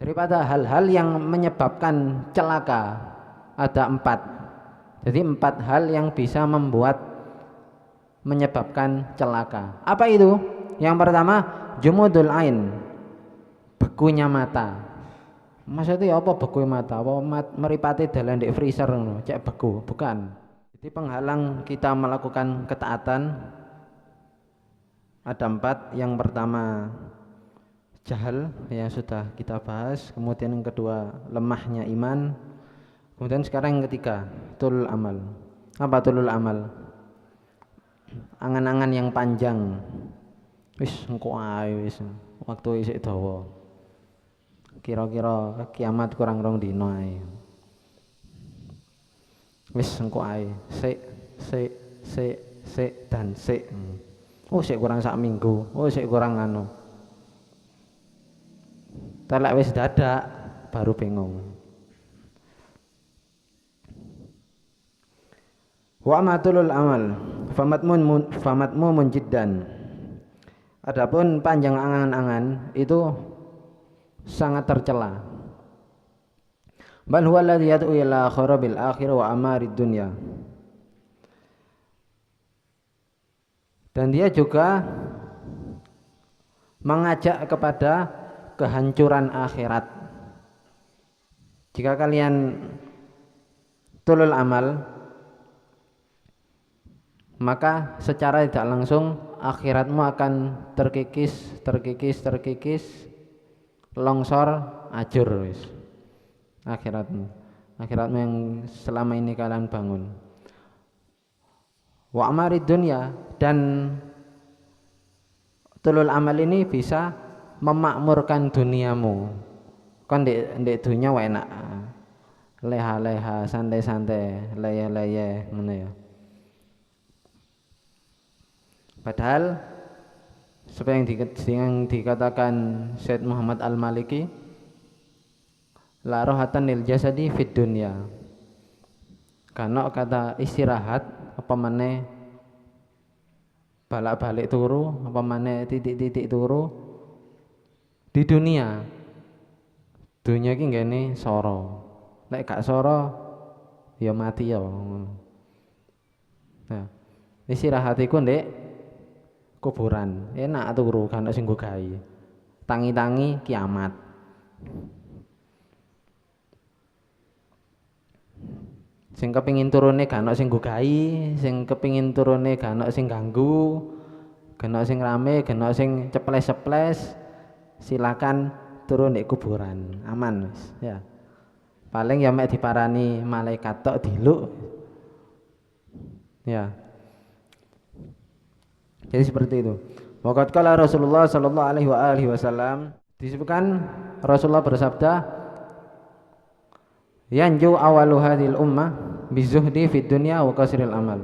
Daripada hal-hal yang menyebabkan celaka ada 4. Jadi 4 hal yang bisa membuat menyebabkan celaka. Apa itu? Yang pertama, jumudul ain, bekunya mata. Maksudnya apa beku mata? Apa meripati dalan di freezer cek beku? Bukan. Jadi penghalang kita melakukan ketaatan ada 4. Yang pertama jahal yang sudah kita bahas, kemudian yang kedua lemahnya iman, kemudian sekarang yang ketiga tulul amal. Apa tulul amal? Angan-angan yang panjang. Wis engko ae wis waktu isih dawa. Kira-kira kiamat kurang rong dino ae. Wis engko ae, sik dan sik. Oh sik kurang sak minggu, oh sik kurang anu. Telek wis dadak baru bingung. Wa matulul amal famatmun jiddan. Adapun panjang angan-angan itu sangat tercela. Bal huwa alladhi yad'u ila kharabil akhirah wa amarid dunya. Dan dia juga mengajak kepada kehancuran akhirat. Jika kalian tulul amal, maka secara tidak langsung akhiratmu akan terkikis, longsor, ajur wis. Akhiratmu yang selama ini kalian bangun. Wa amarid dunya, dan tulul amal ini bisa memakmurkan duniamu. Kan di dunia wae enak. Leha-leha, santai-santai, leye-leye ngono ya. Padahal seperti yang dikatakan Syed Muhammad Al-Maliki, la rohatan lil jasadi fid dunya. Karena kata istirahat apa maneh balak-balik turu, apa maneh titik-titik turu di dunia. Dunia iki nggene soro. Nek gak soro ya mati ya. Nah, istirahat iku ndek kuburan. Enak turu kan sing nggo gawe. Tangi-tangi kiamat. Sing kepingin turune gak ono sing nggo gawe, sing kepingin turune gak ono sing ganggu, gak ono sing rame, gak ono sing ceples-ceples, silakan turun di kuburan, aman mas. Ya. Paling ya mek diparani malaikat tok diluk. Ya. Jadi seperti itu. Waqat qala Rasulullah sallallahu alaihi wasallam, disebutkan Rasulullah bersabda, yanju awalu hadhil ummah bizuhdi fid dunya wa qasril amal.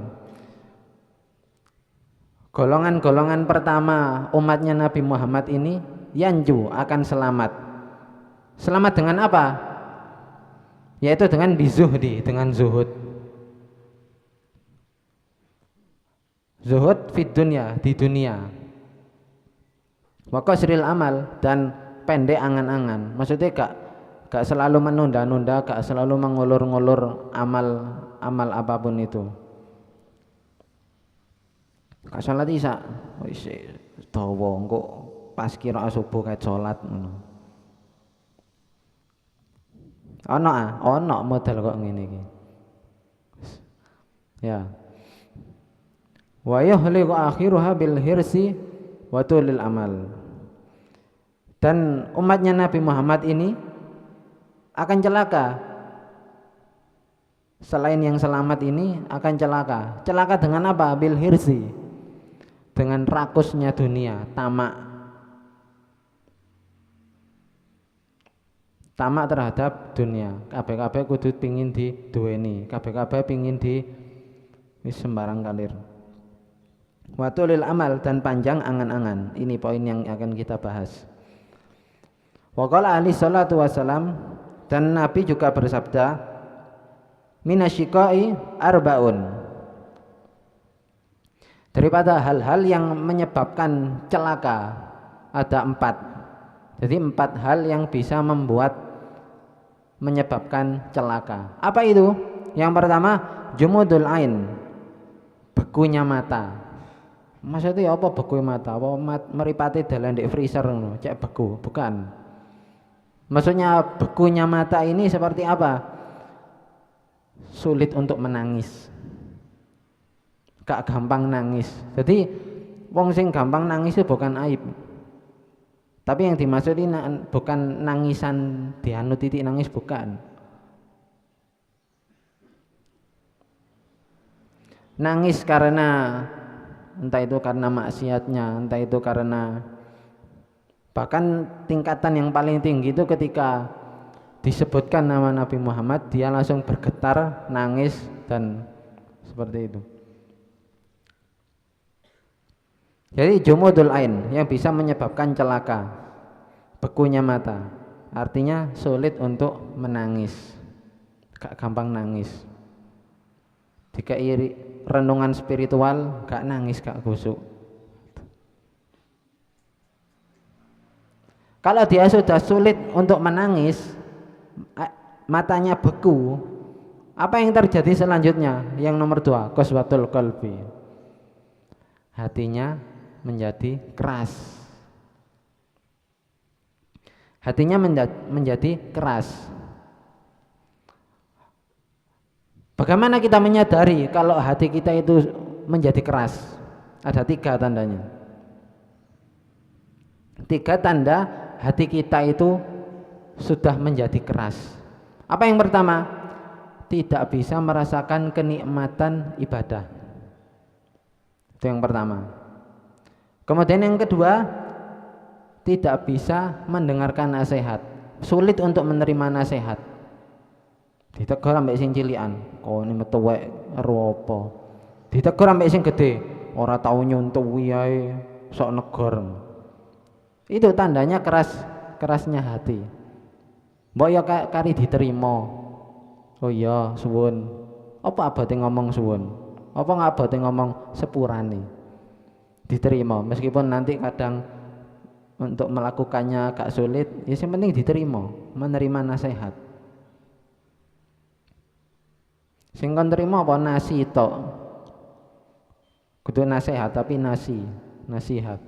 Golongan-golongan pertama umatnya Nabi Muhammad ini yanju akan selamat. Selamat dengan apa? Yaitu dengan bizuhdi, dengan zuhud. Zuhud fid dunya, di dunia. Wa qasril amal, dan pendek angan-angan. Maksudnya gak selalu menunda-nunda, gak selalu mengulur-ngulur amal apapun itu. Gak salat isya, wis dawa engko pas kira subuh kae salat ngono. Ono model kok ngene iki. Ya. Wa yuhliqu akhiruha bil hirsi wa tulil amal. Dan umatnya Nabi Muhammad ini akan celaka. Selain yang selamat ini akan celaka. Celaka dengan apa? Bil hirsi. Dengan rakusnya dunia, tamak. Tamak terhadap dunia. Kabeh-kabeh kudu pingin diduweni, kabeh-kabeh pingin di sembarang kalir. Wa tulil amal, dan panjang angan-angan. Ini poin yang akan kita bahas. Wa qala alaihi salatu wasalam, dan Nabi juga bersabda, minasyiqai arbaun. Daripada hal-hal yang menyebabkan celaka ada 4. Jadi 4 hal yang bisa menyebabkan celaka. Apa itu? Yang pertama, jumudul ain, bekunya mata. Maksudnya apa beku mata? Apa meripati dalan di freezer ngono, cek beku? Bukan. Maksudnya bekunya mata ini seperti apa? Sulit untuk menangis. Gak gampang nangis. Jadi wong sing gampang nangis itu bukan aib. Tapi yang dimaksud ini bukan nangisan dianu titik nangis, bukan. Nangis karena entah itu karena maksiatnya, entah itu karena bahkan tingkatan yang paling tinggi itu ketika disebutkan nama Nabi Muhammad dia langsung bergetar, nangis dan seperti itu. Jadi jumudul ain yang bisa menyebabkan celaka, bekunya mata, artinya sulit untuk menangis, gak gampang nangis. Jika renungan spiritual gak nangis, gak khusuk. Kalau dia sudah sulit untuk menangis, matanya beku, apa yang terjadi selanjutnya? Yang nomor 2, qaswatul qalbi, hatinya menjadi keras. Hatinya menjadi keras. Bagaimana kita menyadari kalau hati kita itu menjadi keras? Ada 3 tandanya. 3 tanda hati kita itu sudah menjadi keras. Apa yang pertama? Tidak bisa merasakan kenikmatan ibadah. Itu yang pertama. Kemudian yang kedua, tidak bisa mendengarkan nasihat, sulit untuk menerima nasihat. Ditegur ambek sing cilikan, kok ini metuwek karo apa? Ditegur ambek sing gede, ora tau nyuntuhi ae, sok negor. Itu tandanya kerasnya hati. Mbok ya kari diterima. Oh iya, suwun. Apa abote ngomong suwun? Apa ngabote ngomong sepurane? Diterima, meskipun nanti kadang untuk melakukannya agak sulit, ya yang penting diterima, menerima nasihat. Sing kon terima apa nasi tok? Kudu nasihat tapi nasihat.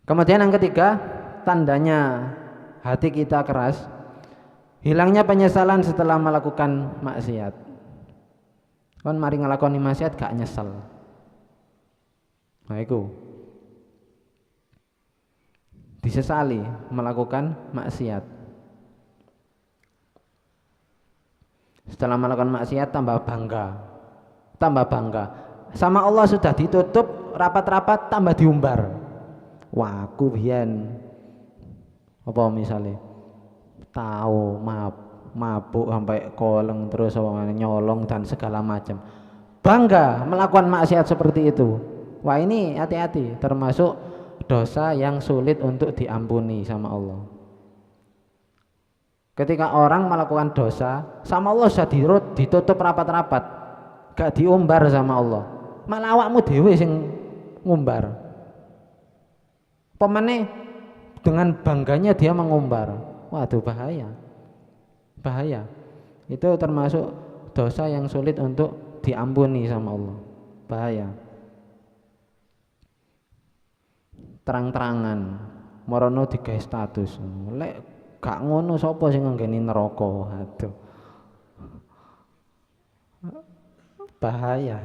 Kemudian yang ketiga, tandanya hati kita keras, hilangnya penyesalan setelah melakukan maksiat. Kon mari ngelakoni maksiat gak nyesel. Nah itu disesali melakukan maksiat. Setelah melakukan maksiat tambah bangga. Sama Allah sudah ditutup rapat-rapat, tambah diumbar. Wah, aku biyen apa misalnya tahu mabuk sampai koleng terus nyolong dan segala macam. Bangga melakukan maksiat seperti itu. Wah, ini hati-hati, termasuk dosa yang sulit untuk diampuni sama Allah. Ketika orang melakukan dosa, sama Allah sudah ditutup rapat-rapat, gak diumbar sama Allah. Malah awakmu dhewe sing ngumbar. Pemene dengan bangganya dia mengumbar. Waduh, bahaya. Itu termasuk dosa yang sulit untuk diampuni sama Allah. Bahaya. Terang-terangan marono digawe status. Lek gak ngono sapa sing nggeni neraka? Aduh. Bahaya.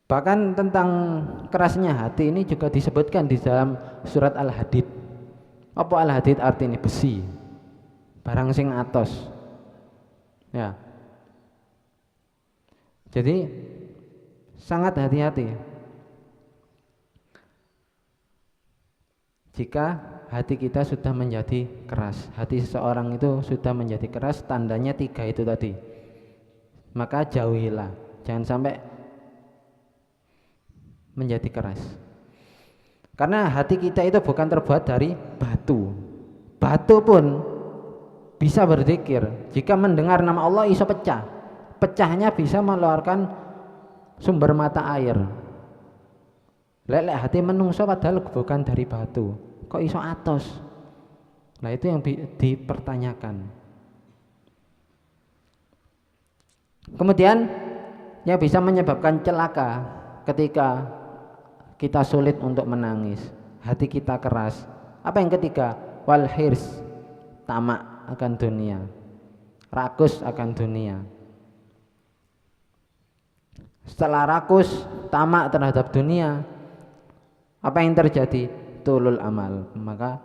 Bahkan tentang kerasnya hati ini juga disebutkan di dalam surat Al-Hadid. Apa Al-Hadid artinya? Besi. Barang sing atos. Ya. Jadi sangat hati-hati jika hati kita sudah menjadi keras. Hati seseorang itu sudah menjadi keras, tandanya 3 itu tadi. Maka jauhilah, jangan sampai menjadi keras. Karena hati kita itu bukan terbuat dari batu. Batu pun bisa berzikir. Jika mendengar nama Allah iso pecah. pecahnya bisa mengeluarkan sumber mata air. Lek hati menungso padahal bukan dari batu, kok iso atos? Nah itu yang dipertanyakan. Kemudian yang bisa menyebabkan celaka ketika kita sulit untuk menangis, hati kita keras. Apa yang ketiga? Wal hirs, tamak akan dunia, rakus akan dunia. Setelah rakus, tamak terhadap dunia, apa yang terjadi? Tulul amal, maka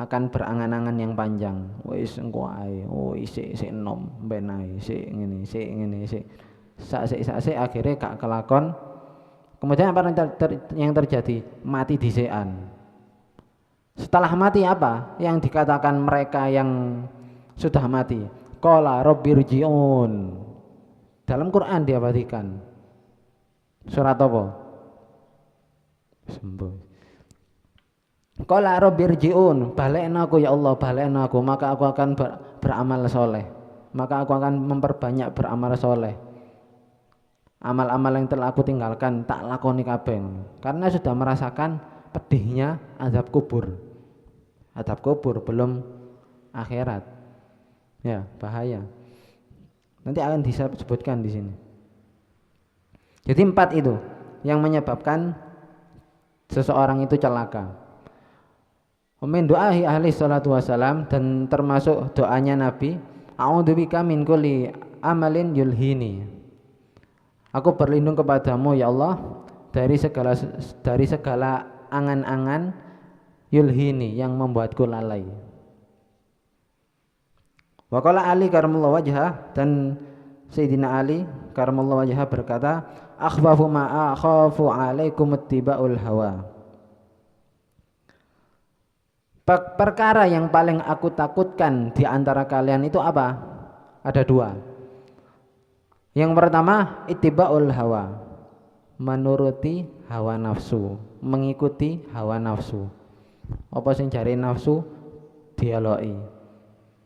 akan berangan-angan yang panjang. Wis engko ae, oh isik enom ben ae, sik ngene, sak akhirnya gak kelakon. Kemudian apa yang terjadi? Mati dhisekan. Setelah mati apa yang dikatakan mereka yang sudah mati? Qala rabbirji'un. Dalam Quran diabadikan. Surat apa? Sembuh. Qala rabbirji'un, balekna aku ya Allah, balekna aku, maka aku akan beramal soleh, maka aku akan memperbanyak beramal soleh. Amal-amal yang telah aku tinggalkan tak lakoni kabeh, karena sudah merasakan pedihnya azab kubur. Azab kubur belum akhirat. Ya, bahaya. Nanti akan disebutkan di sini. Jadi 4 itu yang menyebabkan seseorang itu celaka. Min doahi ahli salatu wassalam, dan termasuk doanya Nabi, a'udzubika min kulli amalin yulhini. Aku berlindung kepadamu ya Allah dari segala angan-angan yulhini yang membuatku lalai. Wa qala Ali karamallahu wajhah, dan Sayyidina Ali karamallahu wajhah berkata, akhwafu ma akhafu alaikum ittiba'ul hawa. Perkara yang paling aku takutkan di antara kalian itu apa? Ada 2. Yang pertama, ittiba'ul hawa, menuruti hawa nafsu, mengikuti hawa nafsu. Apa sing jare nafsu dialoki.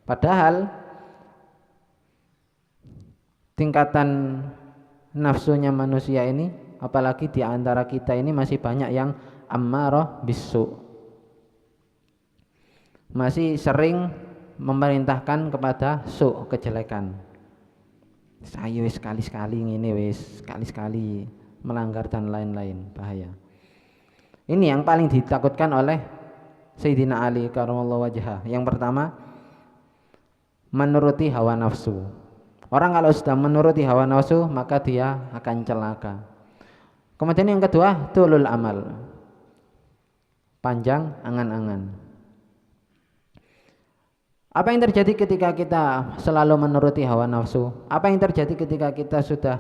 Padahal tingkatan nafsunya manusia ini, apalagi di antara kita ini masih banyak yang ammarah bisu, masih sering memerintahkan kepada su, kejelekan. Saya wis sekali-sekali ngene, wis sekali-sekali melanggar dan lain-lain, bahaya. Ini yang paling ditakutkan oleh Sayyidina Ali karamallahu wajhah. Yang pertama, menuruti hawa nafsu. Orang kalau sudah menuruti hawa nafsu, maka dia akan celaka. Kemudian yang kedua, tulul amal, panjang angan-angan. Apa yang terjadi ketika kita selalu menuruti hawa nafsu? Apa yang terjadi ketika kita sudah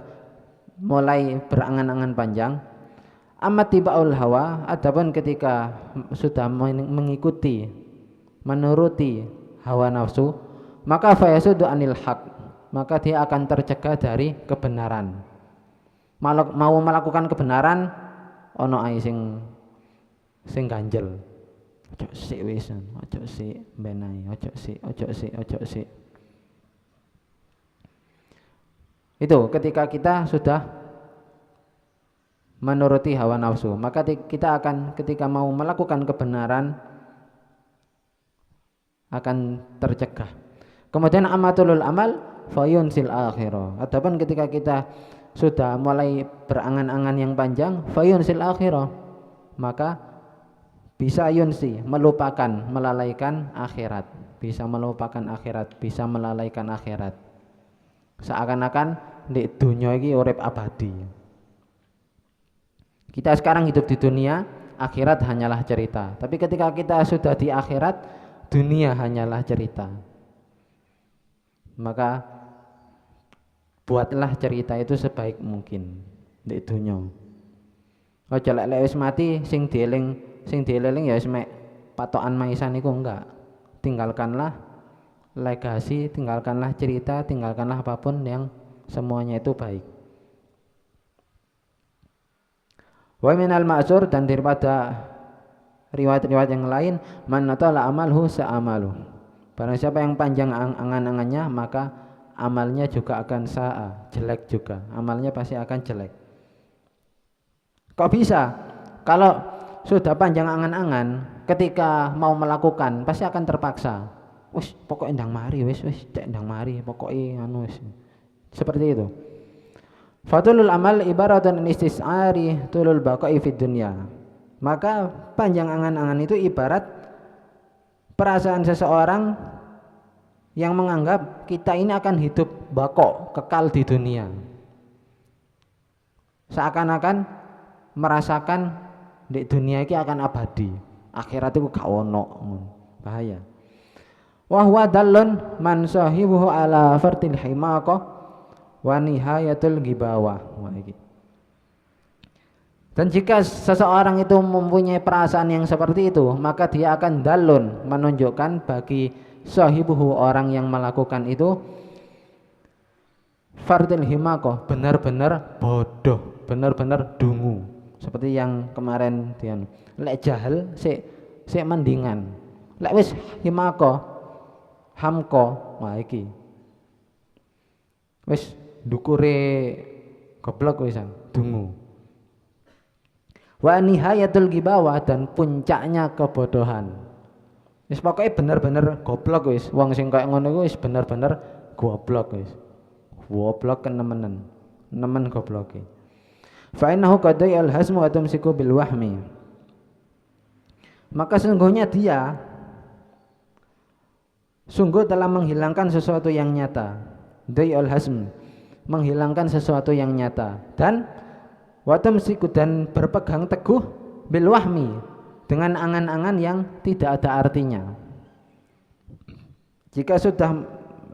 mulai berangan-angan panjang? Amat tibaul hawa, adapun ketika sudah mengikuti, menuruti hawa nafsu, maka fayasudu anil haq, maka dia akan tercegah dari kebenaran. Mau melakukan kebenaran, ono ae sing ganjel. Ojo sik wis, ojo sik benai, ojo sik. Itu ketika kita sudah menuruti hawa nafsu, maka kita akan ketika mau melakukan kebenaran akan tercegah. Kemudian amatulul amal fayunsil akhirah. Adapun ketika kita sudah mulai berangan-angan yang panjang, fayunsil akhirah, maka bisa yunsi, melupakan, melalaikan akhirat. Bisa melupakan akhirat, bisa melalaikan akhirat. Seakan-akan di dunia ini urip abadi. Kita sekarang hidup di dunia, akhirat hanyalah cerita. Tapi ketika kita sudah di akhirat, dunia hanyalah cerita. Maka buatlah cerita itu sebaik mungkin di dunia. Ojo lek wis mati sing dieling ya wis mek patokan maisan iku enggak. Tinggalkanlah legasi, tinggalkanlah cerita, tinggalkanlah apapun yang semuanya itu baik. Wa minal ma'sur, dan daripada riwayat-riwayat yang lain, man natala amalhu sa'amalu. Barang siapa yang panjang angan-angannya, maka amalnya juga akan jelek juga. Amalnya pasti akan jelek. Kok bisa? Kalau sudah panjang angan-angan, ketika mau melakukan pasti akan terpaksa. Wis pokoknya ndang mari, wis cek ndang mari, pokoknya anu wis. Seperti itu. Fatulul amal ibaratun istis'ari tulul baqa'i fid dunya. Maka panjang angan-angan itu ibarat perasaan seseorang yang menganggap kita ini akan hidup bako, kekal di dunia. Seakan-akan merasakan di dunia ini akan abadi. Akhirat itu gak ono, bahaya. Wa huwa dallun man sahibuhu ala fartil himaqah wa nihayatul gibawah. Dan jika seseorang itu mempunyai perasaan yang seperti itu, maka dia akan dalun, menunjukkan bagi sahibuhu, orang yang melakukan itu, fardil himaqah, benar-benar bodoh, benar-benar dungu. Seperti yang kemarin dian, lek jahil sik mendingan. Lek wis himaqah, hamko, wah iki wis dukure goblok wisan, dungu. Wa nihayatul gibawah, dan puncaknya kebodohan. Wis pokoke bener-bener goblok wis. Wong sing kaya ngono iku wis bener-bener goblok wis. Goblok kenemenen. Nemen gobloke. Fa innahu qad al hasmu wa tumsiku bil wahmi. Maka sesungguhnya dia sungguh telah menghilangkan sesuatu yang nyata. Dayal hasm, menghilangkan sesuatu yang nyata, dan watamsiku, dan berpegang teguh bil wahmi, dengan angan-angan yang tidak ada artinya. Jika sudah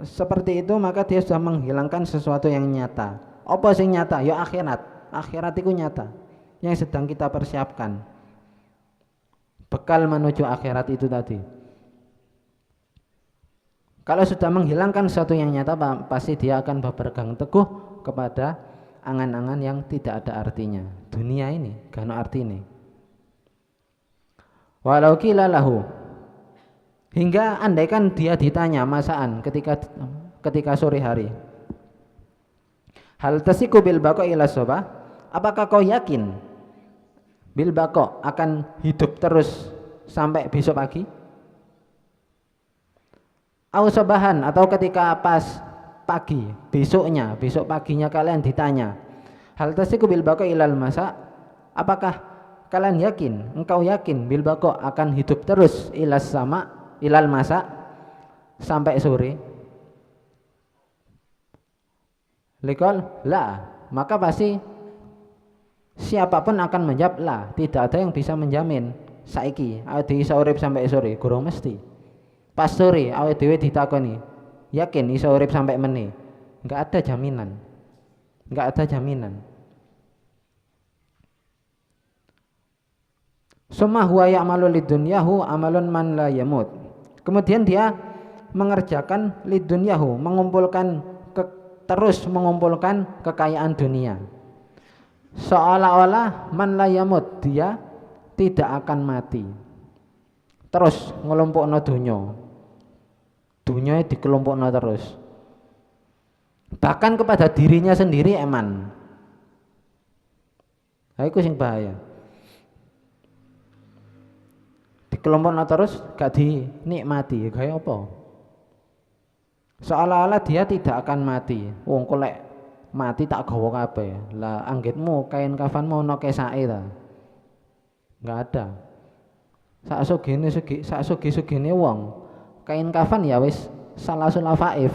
seperti itu, maka dia sudah menghilangkan sesuatu yang nyata. Apa sing nyata? Ya akhirat. Akhirat itu nyata, yang sedang kita persiapkan, bekal menuju akhirat itu tadi. Kalau sudah menghilangkan sesuatu yang nyata, pasti dia akan berpegang teguh kepada angan-angan yang tidak ada artinya. Dunia ini gak ada artinya. Walau qila lahu, hingga andaikan dia ditanya masaan ketika sore hari, hal tasiku bil baqa ila soba, apakah kau yakin bil baqa akan hidup terus sampai besok pagi? Ausobahan, atau ketika pas pagi, besok paginya kalian ditanya, hal tasiku bil baqa ilal masa, apakah kalian yakin, engkau yakin bil baqa akan hidup terus ilal masa, sampai sore? Likol la, maka pasti siapapun akan menjawab la, tidak ada yang bisa menjamin saiki awake dhewe iso urip sampai sore, gurung mesti. Pas sore awake dhewe ditakoni, yakin iso urip sampai meneh? Enggak ada jaminan. Enggak ada jaminan. Summa huwa ya'malu lidunyahu amalun man la yamut. Kemudian dia mengerjakan lidunyahu, terus mengumpulkan kekayaan dunia. Seolah-olah man la yamut, dia tidak akan mati. Terus ngelompokno dunia dikelompokno terus, bahkan kepada dirinya sendiri eman. Nah, itu sing bahaya. Dikelompokno terus gak dinikmati, kayak apa? Seolah-olah dia tidak akan mati. Wong kolek mati tak gawa kabeh. Lah anggitmu kain kafanmu ono kesake ta? Enggak ada. Sak sugih-sugihne wong kain kafan ya wis salasul afaif.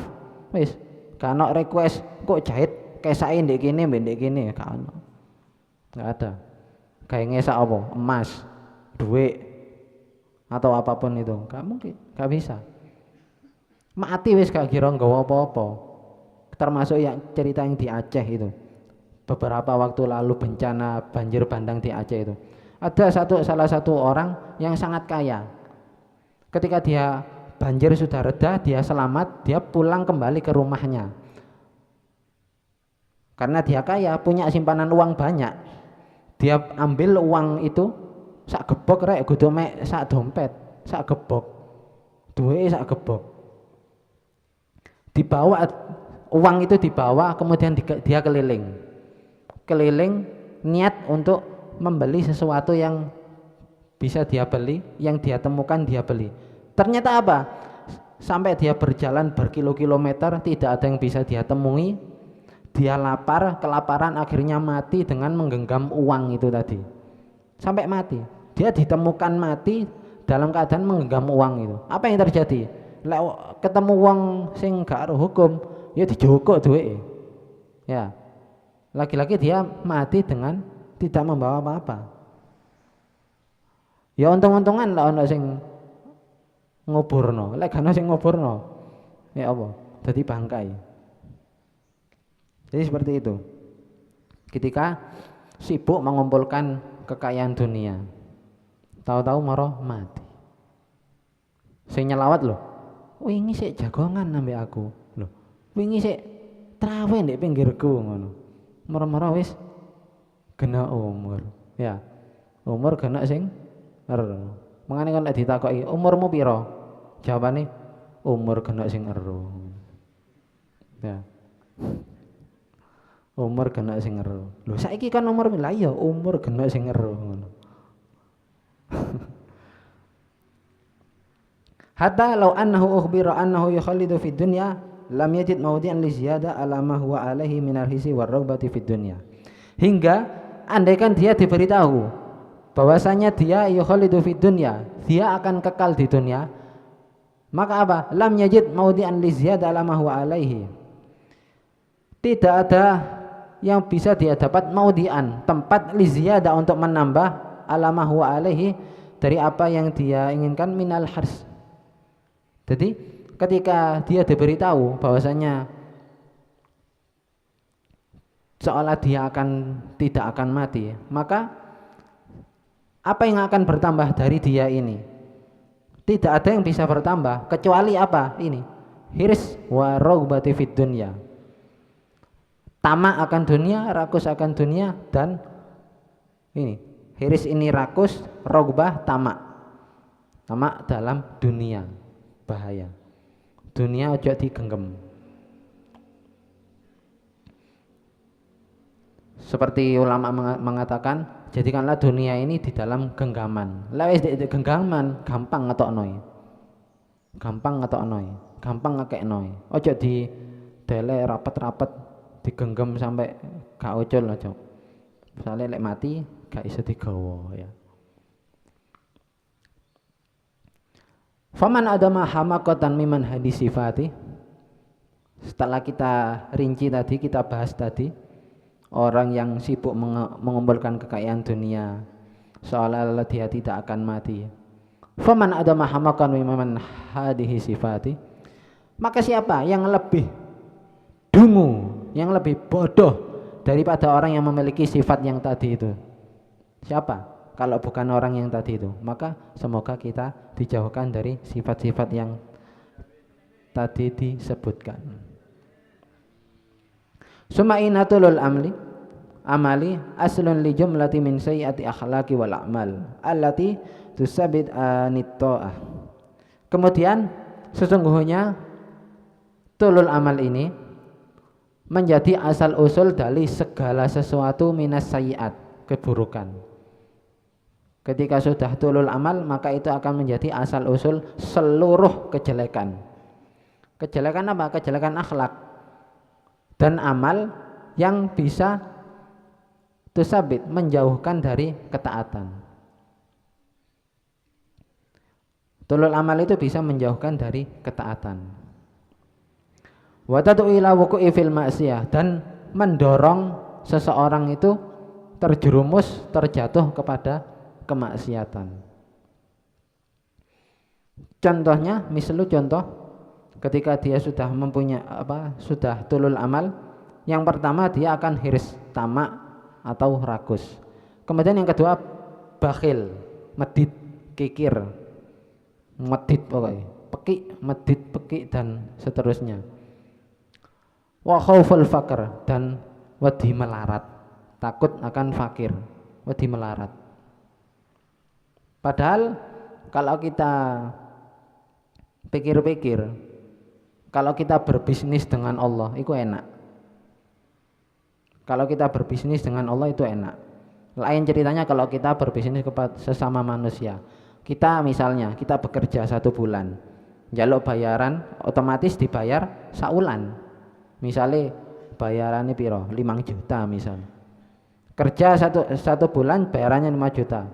Wis gak ono request kok jahit kesake ndek kene ndek kene, gak ono. Enggak ada. Kayak ngesak apa? Emas, duit atau apapun itu. Gak mungkin, gak bisa. Mati wis gak kira nggawa apa-apa. Termasuk yang cerita yang di Aceh itu. Beberapa waktu lalu bencana banjir bandang di Aceh itu. Ada salah satu orang yang sangat kaya. Ketika dia banjir sudah reda, dia selamat, dia pulang kembali ke rumahnya. Karena dia kaya, punya simpanan uang banyak. Dia ambil uang itu sak gebok rek, kudu mek sak dompet, sak gebok. Duwe sak gebok. Dibawa uang itu dibawa, kemudian dia keliling niat untuk membeli sesuatu yang bisa dia beli, yang dia temukan dia beli. Ternyata apa? Sampai dia berjalan berkilo-kilometer tidak ada yang bisa dia temui. Dia lapar, kelaparan, akhirnya mati dengan menggenggam uang itu tadi. Sampai mati. Dia ditemukan mati dalam keadaan menggenggam uang itu. Apa yang terjadi? Lek ketemu uang sing gak aruh hukum, ya dijokok duwe. Ya. Lagi-lagi dia mati dengan tidak membawa apa-apa. Ya untung-untungan lah ono sing nguburno. Lek gak ono sing nguburno, ya apa? Dadi bangkai. Jadi seperti itu. Ketika sibuk mengumpulkan kekayaan dunia, tahu-tahu maro mati. Sing nyelawat loh, wingi sik jagongan ambek aku. Loh, wingi sik trawe ndek pinggirku ngono. Moro-moro wis kena umur. Ya. Umur kena sing mengane kon lek ditakoki umurmu piro? Jawabane umur kena sing ero. Ya. Umur kena sing ero. Lho saiki kan umur lah iya umur kena sing ero ngono. Hatta law annahu ukhbira annahu yukhalidu fid dunya lam yajid mawdi'an li ziyada ala ma huwa alaihi minal hisi war raghbati fid dunya. Hingga andaikan dia diberitahu bahwasanya dia yukhalidu fid dunya, dia akan kekal di dunia, maka apa? Lam yajid mawdi'an li ziyada ala ma huwa alaihi. Tidak ada yang bisa dia dapat maudian, tempat li ziyada untuk menambah ala ma huwa alaihi dari apa yang dia inginkan minal hars. Jadi ketika dia diberitahu bahwasanya seolah dia tidak akan mati, maka apa yang akan bertambah dari dia ini? Tidak ada yang bisa bertambah kecuali apa? Ini hirs wa raghbati fid dunya. Tamak akan dunia, rakus akan dunia, dan ini hiris ini rakus, rogbah tamak. Tamak dalam dunia, bahaya. Dunia ojo digenggam. Seperti ulama mengatakan, jadikanlah dunia ini di dalam genggaman. Lewis di genggaman gampang ngetoknoi. Gampang ngetoknoi, gampang ngekeknoi. Ojo di dele rapet-rapet digenggam sampai gak ucul aja. Misalnya lek mati gak iso digawa ya. Faman adama hamakatan miman hadis sifati. Setelah kita rinci tadi, kita bahas tadi, orang yang sibuk mengumpulkan kekayaan dunia seolah-olah dia tidak akan mati. Faman adama hamakan miman hadis sifati. Maka siapa yang lebih dungu, yang lebih bodoh daripada orang yang memiliki sifat yang tadi itu? Siapa? Kalau bukan orang yang tadi itu. Maka semoga kita dijauhkan dari sifat-sifat yang tadi disebutkan. Sumainatulul amali aslun li jumlati min sayyiati akhlaqi wal a'mal allati tusabit anitto'ah. Kemudian sesungguhnya tulul amal ini menjadi asal usul dari segala sesuatu minas sayyiat, keburukan. Ketika sudah tulul amal, maka itu akan menjadi asal usul seluruh kejelekan. Kejelekan apa? Kejelekan akhlak dan amal yang bisa tusabit, menjauhkan dari ketaatan. Tulul amal itu bisa menjauhkan dari ketaatan. Wa tad'u ila wuqu'i fil ma'siyah, dan mendorong seseorang itu terjerumus, terjatuh kepada kemaksiatan. Contohnya, misalnya contoh ketika dia sudah mempunyai sudah tulul amal, yang pertama dia akan hiris, tamak atau rakus. Kemudian yang kedua bakhil, medit, kikir, medit pokoknya, pekik, medit, pekik dan seterusnya. Wa khauful faqr, dan wedi melarat, takut akan fakir, wedi melarat. Padahal kalau kita pikir-pikir, kalau kita berbisnis dengan Allah itu enak. Kalau kita berbisnis dengan Allah itu enak. Lain ceritanya kalau kita berbisnis kepada sesama manusia. Kita misalnya kita bekerja 1 bulan, njaluk bayaran otomatis dibayar saulan. Misalnya bayarannya piro 5 juta misal. Kerja satu bulan bayarannya 5 juta.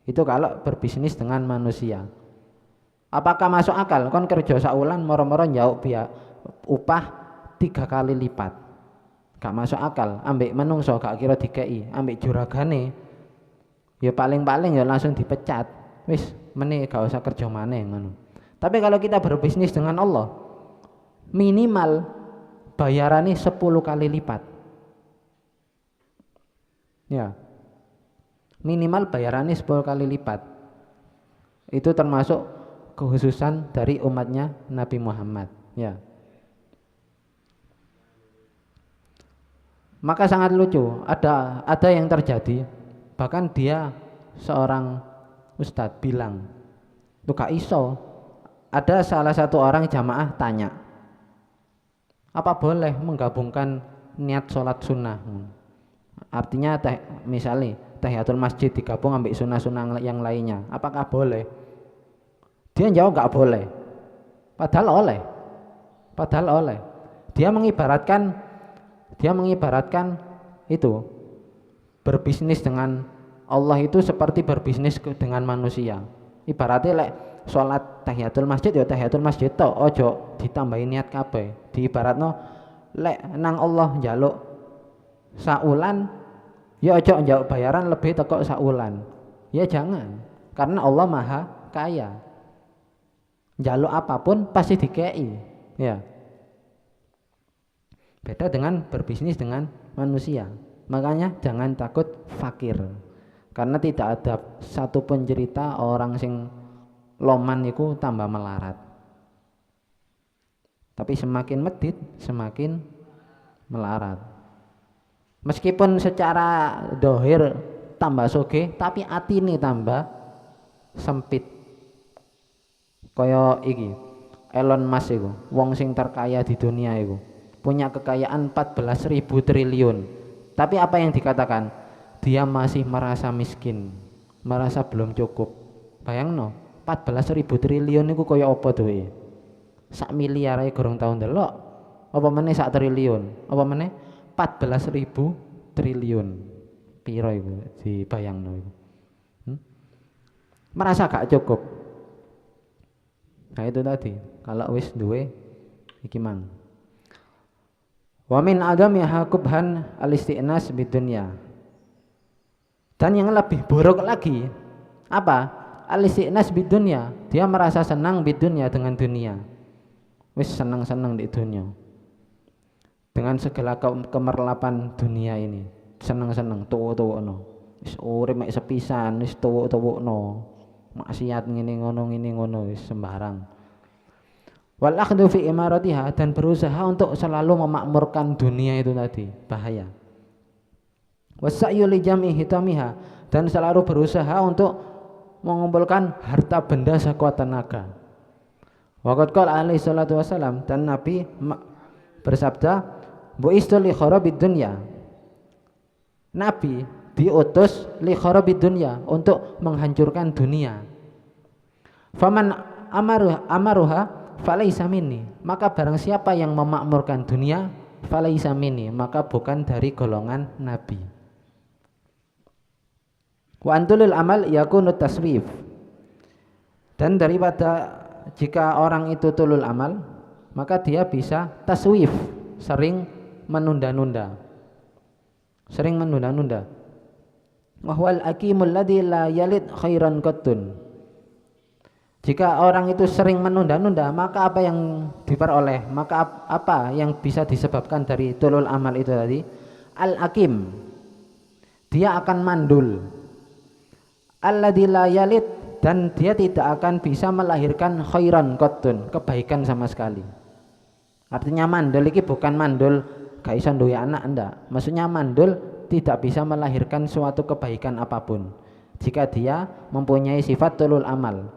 Itu kalau berbisnis dengan manusia. Apakah masuk akal? Kon kerja saulan moro-moro njauk upah 3 kali lipat. Gak masuk akal. Ambek menungso gak kira dikei, ambek juragane ya paling-paling ya langsung dipecat. Wis meneh gak usah kerja maneh ngono. Tapi kalau kita berbisnis dengan Allah, minimal bayarannya 10 kali lipat. Ya. Minimal bayarannya 10 kali lipat. Itu termasuk kekhususan dari umatnya Nabi Muhammad, ya. Maka sangat lucu, ada yang terjadi, bahkan dia seorang ustadz bilang, tuh gak iso. Ada salah satu orang jamaah tanya, apa boleh menggabungkan niat sholat sunnah? Artinya misalnya tahiyatul masjid digabung ambil sunnah-sunnah yang lainnya, apakah boleh? Dia jawab gak boleh. Padahal oleh. Dia mengibaratkan itu berbisnis dengan Allah itu seperti berbisnis dengan manusia. Ibaratnya lek sholat tahiyatul masjid ya tahiyatul masjid tok, ojo ditambahin niat kabeh. Diibaratno lek nang Allah njaluk saulan ya ojo njaluk bayaran lebih teko saulan. Ya jangan, karena Allah Maha Kaya. Njaluk apapun pasti dikei, ya. Beda dengan berbisnis dengan manusia. Makanya jangan takut fakir, karena tidak ada satu pun cerita orang sing loman itu tambah melarat. Tapi semakin medit semakin melarat. Meskipun secara dohir tambah sugih, tapi atine tambah sempit. Kaya iki Elon Musk iku, wong sing terkaya di dunia iku, punya kekayaan 14.000 triliun. Tapi apa yang dikatakan? Dia masih merasa miskin, merasa belum cukup. Bayangno, 14.000 triliun iku kaya apa duwe? Sak miliar ae gorong tau ndelok. Apa meneh sak triliun? Apa meneh 14.000 triliun. Piro iku dibayangno iku? Merasa gak cukup. Nah itu tadi, kalau wis duwe iki mang. Wa min adami hakubhan al-isti'nas bidunya. Dan yang lebih buruk lagi apa? Al-isti'nas bidunya, dia merasa senang bidunya dengan dunia. Wis senang-senang di dunia. Dengan segala kemerlapan dunia ini, senang-senang tuwa-tuwakno. Wis urip mek sepisan, wis tuwa-tuwakno. Maksiat ngene ngono wis sembarang. Wal akhdhu fi imaratiha, dan berusaha untuk selalu memakmurkan dunia itu tadi, bahaya. Wasa'yu li jam'i hitamiha, dan selalu berusaha untuk mengumpulkan harta benda sekuat tenaga. Waqad qala alaihi salatu wasalam, dan Nabi bersabda, bu'istu li kharabid dunya. Nabi diutus li kharabid dunya, untuk menghancurkan dunia. Faman amaruha falaisa minni, maka barang siapa yang memakmurkan dunia, falaisa minni, maka bukan dari golongan Nabi. Wa antulil amal yakunu taswif, dan daripada jika orang itu tulul amal, maka dia bisa taswif, sering menunda-nunda. Wahwal akimul ladzi la yalid khairan qattun. Jika orang itu sering menunda-nunda, maka apa yang diperoleh? Maka apa yang bisa disebabkan dari tulul amal itu tadi? Al-akim, dia akan mandul. Alladzi la yalid, dan dia tidak akan bisa melahirkan khairan qattun, kebaikan sama sekali. Artinya mandul ini bukan mandul gak iso duwe anak, enggak. Maksudnya mandul tidak bisa melahirkan suatu kebaikan apapun jika dia mempunyai sifat tulul amal.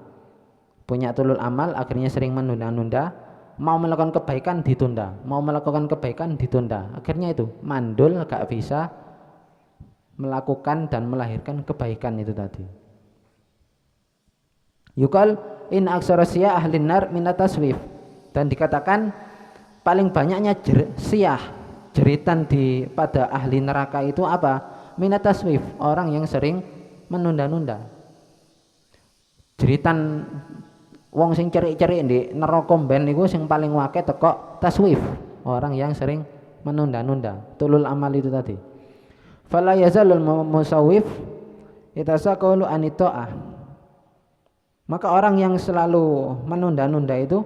Punya tulul amal, akhirnya sering menunda-nunda, mau melakukan kebaikan ditunda, mau melakukan kebaikan ditunda. Akhirnya itu mandul, gak bisa melakukan dan melahirkan kebaikan itu tadi. Yukal in aksarasya ahlin nar minat taswif, dan dikatakan paling banyaknya jeritan pada ahli neraka itu apa? Minat taswif, orang yang sering menunda-nunda. Jeritan wong sing cerik-cerik di neraka ben niku sing paling wake teko taswif, orang yang sering menunda-nunda, tulul amal itu tadi. Fala yazalul musawwif itasaqulu anitoah. Maka orang yang selalu menunda-nunda itu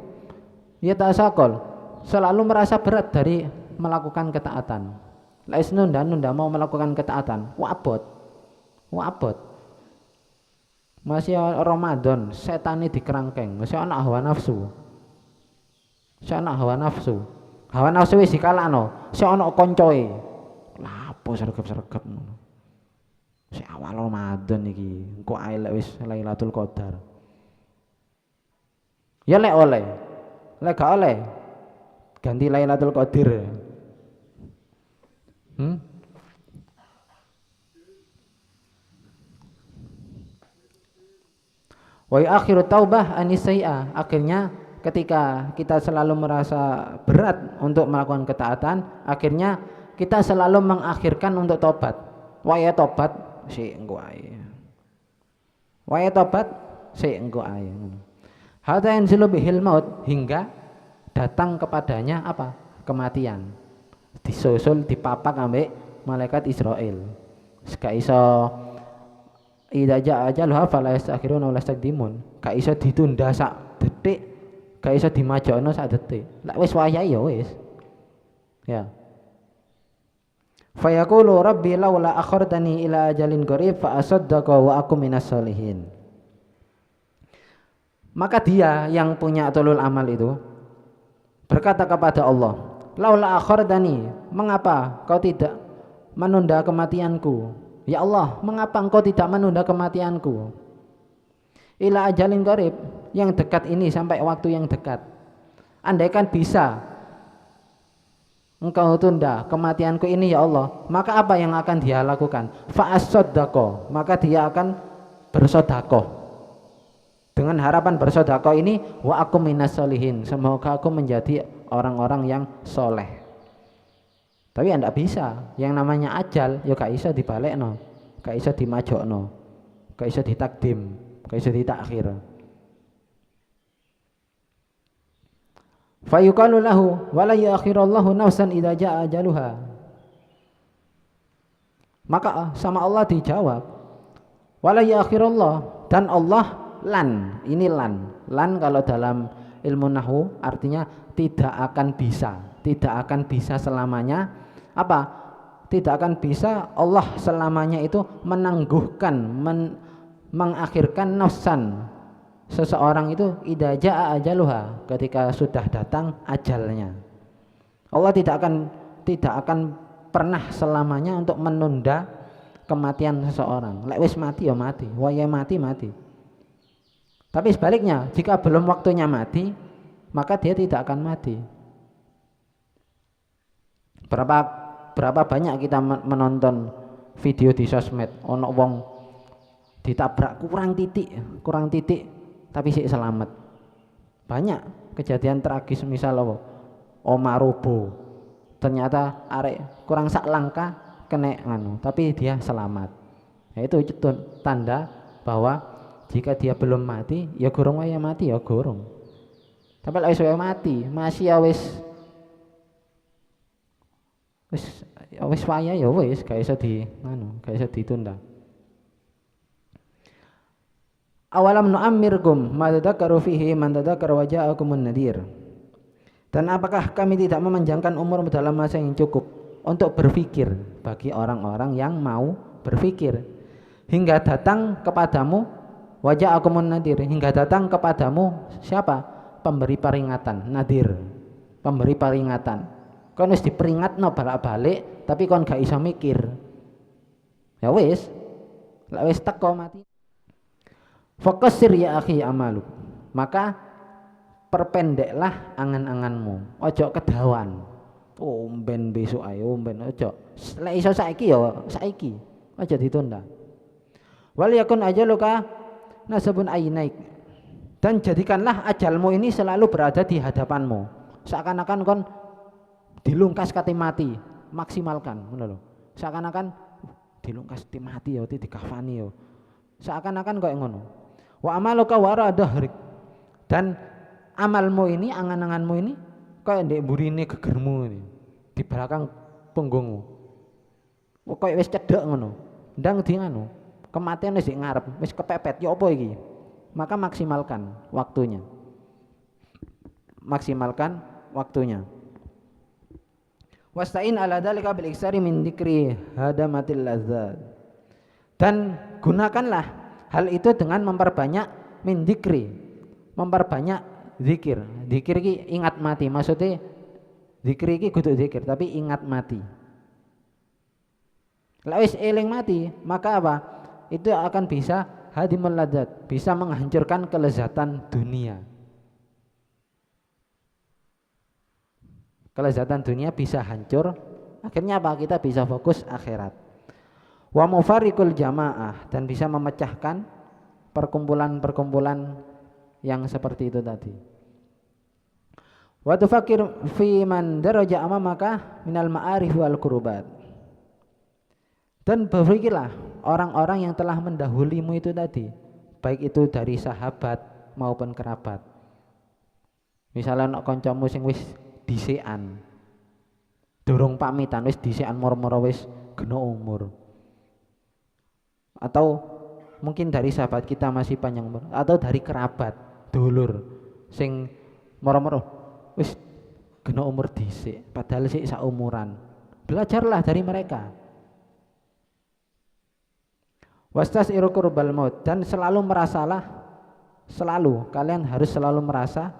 yatasaqul, selalu merasa berat dari melakukan ketaatan. Lais nunda-nunda mau melakukan ketaatan, wabot. Masih Ramadan, setane dikerangkeng, masih ana hawa nafsu. Hawa nafsu wis dikalakno, sik ana koncoe. Lapo sregep-sregep ngono. Sik awal Ramadan iki, engko ae lek wis Lailatul Qadar. Ya lek oleh. Lek gak oleh, ganti Lailatul Qadar. Wa akhiru taubah anisai'a, akhirnya ketika kita selalu merasa berat untuk melakukan ketaatan, akhirnya kita selalu mengakhirkan untuk tobat. Waya tobat si engko ae. Hatta yanzilu bihil maut, hingga datang kepadanya apa? Kematian. Disusul dipapak ambek malaikat Israel. Gak iso idza jaa ajaluha fala yastakhiruna wa la yastaqdimun. Gak iso ditunda sak detik, gak iso dimajokno sak detik. Lek wis wayahe ya wis. Ya. Fa yaqulu rabbi laula akhartani ila ajalin qarib fa asaddaqa wa akum minas solihin. Maka dia yang punya tulul amal itu berkata kepada Allah, laula akhartani, mengapa kau tidak menunda kematianku? Ya Allah, mengapa engkau tidak menunda kematianku? Ila ajalin qarib, yang dekat ini, sampai waktu yang dekat. Andaikan bisa engkau tunda kematianku ini ya Allah, maka apa yang akan dia lakukan? Fa'as-saddaqa, maka dia akan bersedekah. Dengan harapan bersedekah ini, wa akum minas solihin, semoga aku menjadi orang-orang yang soleh. Tapi tidak bisa, yang namanya ajal ya gak iso dibalekno, gak iso dimajokno, gak iso ditakdim, gak iso ditakhir. Fa yuqalu lahu wa la yu'akhirullahu nafsan idza jaa ajaluha. Maka sama Allah dijawab, wa la yu'akhirullah, dan Allah lan, ini lan kalau dalam ilmu nahwu artinya tidak akan bisa selamanya. Apa? Tidak akan bisa Allah selamanya itu menangguhkan, mengakhirkan nafsan, seseorang itu idza jaa ajaluha, ketika sudah datang ajalnya. Allah tidak akan pernah selamanya untuk menunda kematian seseorang. Lek wis mati ya mati, waya mati. Tapi sebaliknya, jika belum waktunya mati, maka dia tidak akan mati. Berapa banyak kita menonton video di sosmed, ono wong ditabrak kurang titik tapi sih selamat. Banyak kejadian tragis, misal oma robo, ternyata arek kurang sak langkah kena tapi dia selamat. Nah, itu tanda bahwa jika dia belum mati, ya gorong waya mati ya gorong. Tapi lek wis mati, masih ya wis waya ya wis, gak iso ditunda. Awalam nu'ammirkum ma tadhakkaru fihi man tadhakkara wa ja'akumun nadhir. Dan apakah kami tidak memanjangkan umur dalam masa yang cukup untuk berpikir, bagi orang-orang yang mau berpikir, hingga datang kepadamu wa ja'akumun nadhir, hingga datang kepadamu siapa? Pemberi peringatan, nadir, pemberi peringatan. Kon wis diperingatno balik-balik tapi kon gak iso mikir. Ya wis, lek wis teko mati. Faqassir ya akhi amalu, maka perpendeklah angan-anganmu, ojo kedawan. Oh ben besok ayo ben ojo. Lek iso saiki ya saiki, ojo ditunda. Wal yakun ajaluka nasabun ainaik. Dan jadikanlah ajalmu ini selalu berada di hadapanmu. Seakan-akan kon dilungkas kate mati, maksimalkan ngono lho. Seakan-akan dilungkas kate mati ya dikafani ya. Seakan-akan koyo ngono. Wa amaluka wara dahrik. Dan amalmu ini, angan-anganmu ini kayak ndek burine gegermu ini, di belakang punggungmu. Kayak wis cedhek ngono. Ndang di anu, kematian wis ngarep, wis kepepet ya apa iki? Maka maksimalkan waktunya. Maksimalkan waktunya. Wasta'in ala dzalika bil iksari min dzikri hadamatil ladzat. Dan gunakanlah hal itu dengan memperbanyak min dzikri, memperbanyak zikir. Zikir iki ingat mati, maksudnya zikir iki kudu zikir tapi ingat mati. Lah wis eling mati, maka apa? Itu akan bisa hadimul ladzat, bisa menghancurkan kelezatan dunia. Kelezatan dunia bisa hancur, akhirnya apa? Kita bisa fokus akhirat. Wa mufarriqul jamaah, dan bisa memecahkan perkumpulan-perkumpulan yang seperti itu tadi. Wa tufakir fi man daraja amamaka minal ma'arif wal qurubat. Dan berpikirlah orang-orang yang telah mendahulimu itu tadi, baik itu dari sahabat maupun kerabat. Misalnya nek kancamu sing wis disikan, durung pamitan wis disikan moro-moro wis gena umur. Atau mungkin dari sahabat kita masih panjang umur, atau dari kerabat, dulur sing moro-moro wis gena umur dhisik, padahal sik saumuran. Belajarlah dari mereka. Wastas'iru qurbal maut, dan selalu merasalah, selalu kalian harus selalu merasa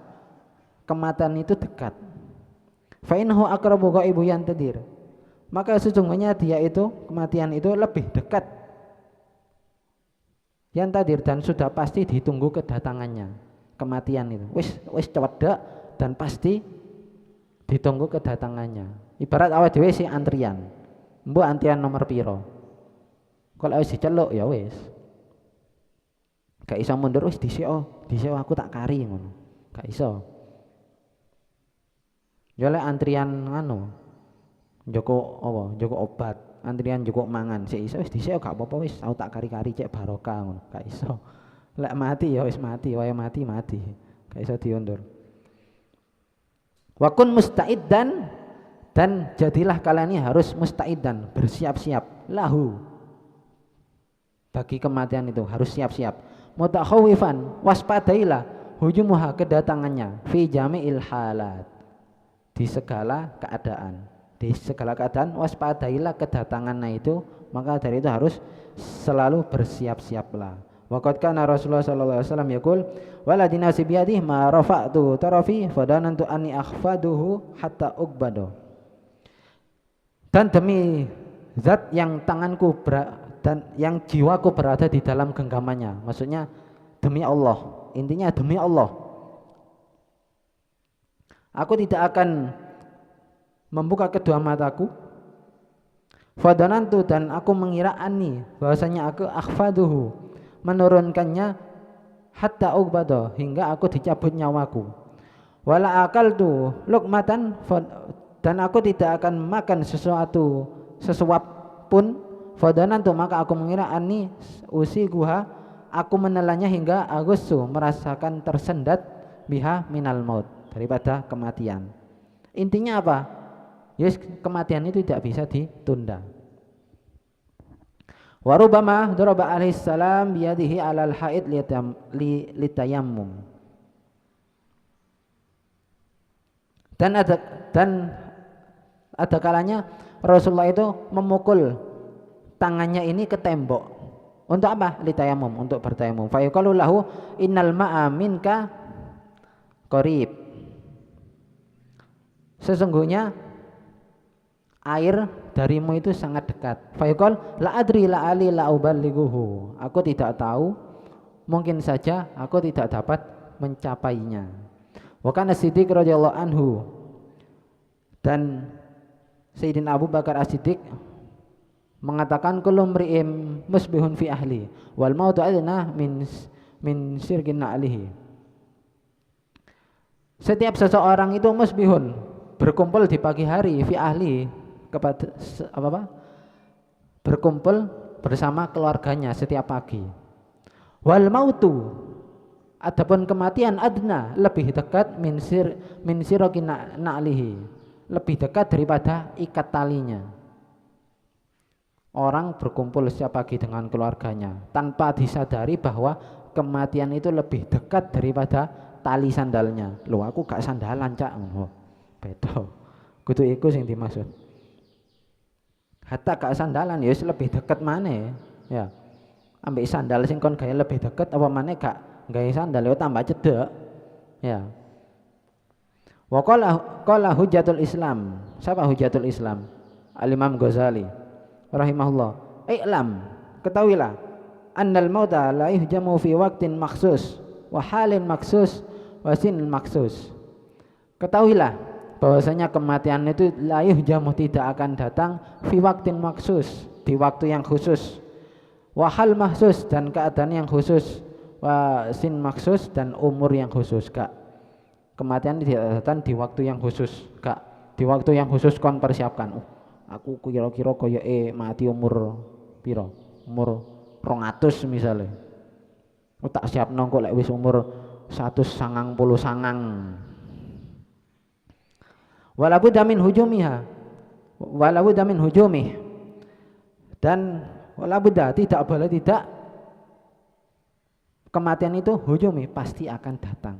kematian itu dekat. Fa innahu aqrabu ghaibu yantadir. Maka sesungguhnya dia itu, kematian itu lebih dekat yantadir, dan sudah pasti ditunggu kedatangannya. Kematian itu wis cedhek dan pasti ditunggu kedatangannya. Ibarat awake dhewe sing antrian. Mbok antrian nomor piro? Kalau wis diceluk ya wis. Gak iso mundur wis dhisik aku tak kari ngono. Gak iso. Ya lek antrian anu njoko apa? Njoko obat, antrian njoko mangan, sik iso wis dhisik gak apa-apa wis aku tak kari-kari cek barokah ngono. Gak iso. Lek mati ya wis mati, wae mati. Gak iso diundur. Wa kun musta'iddan, dan jadilah kalian ini harus musta'iddan, bersiap-siap lahu. Bagi kematian itu harus siap-siap. Mutakhawifan, waspadailah hujumuha, kedatangannya, fi jami'il halat, di segala keadaan. Di segala keadaan waspadailah kedatangannya itu, maka dari itu harus selalu bersiap-siaplah. Waqad kana Rasulullah sallallahu alaihi wasallam yaqul waladina sibiyadihi ma rafa'tu tarafi fadanantu anni akhfaduhu hatta uqbadu. Dan demi zat yang tanganku dan yang jiwaku berada di dalam genggamannya, maksudnya demi Allah, intinya demi Allah, aku tidak akan membuka kedua mataku, fadanantu, dan aku mengira ani, bahwasanya aku akhfaduhu, menurunkannya, hatta uqbada, hingga aku dicabut nyawaku, wala akaltu luqmatan, dan aku tidak akan makan sesuap pun, fadanantu, maka aku mengira ani usiguha, aku menelannya hingga agusu, merasakan tersendat biha minal maut, daripada kematian. Intinya apa? Yes, kematian itu tidak bisa ditunda. Warubama daraba alaihi salam biyadihi alal haid litayammum. Dan ada kalanya Rasulullah itu memukul tangannya ini ke tembok. Untuk apa? Litayamum, untuk bertayamum. Fa yuqalu lahu innal ma'a minka qarib. Sesungguhnya air darimu itu sangat dekat. Fa yuqal la adri la ali la uballighuhu. Aku tidak tahu, mungkin saja aku tidak dapat mencapainya. Wa kana Siddiq radhiyallahu anhu, dan Sayyidina Abu Bakar As-Siddiq mengatakan kullu mri'im musbihun fi ahli wal mautu adna min sirkin alihi. Setiap seseorang itu musbihun, berkumpul di pagi hari, fi ahli, kepada berkumpul bersama keluarganya setiap pagi. Wal mautu, adapun kematian adna, lebih dekat min sirkin alihi, lebih dekat daripada ikat talinya. Orang berkumpul setiap pagi dengan keluarganya tanpa disadari bahwa kematian itu lebih dekat daripada tali sandalnya. Loh, aku gak sandalan cak. Oh, beda. Kudu iku sing dimaksud. Hatta gak sandalan ya lebih dekat maneh ya. Ambek sandal sing kon gawe lebih dekat apa maneh gak gawe sandal ya tambah cedek. Ya. Wa qala Hujjatul Islam. Siapa Hujjatul Islam? Al-Imam Ghazali rahimahullah. I'lam, ketahuilah, annal mauta la yuhjamu fi waqtin maksus wa halin maksus wa sinin maksus. Ketahuilah bahwasanya kematian itu la yuhjamu, tidak akan datang fi waqtin maksus, di waktu yang khusus, wa hal maksus, dan keadaan yang khusus, wa sin maksus, dan umur yang khusus. Kak, kematian tidak datang di waktu yang khusus. Kak, di waktu yang khusus kon persiapkan. Aku kira-kira kaya mati umur piro? Umur 200 misalnya. Tak siapno kok lek wis umur 199. Wala budda min hujumih. Dan wala budda, tidak boleh tidak, kematian itu hujumi, pasti akan datang.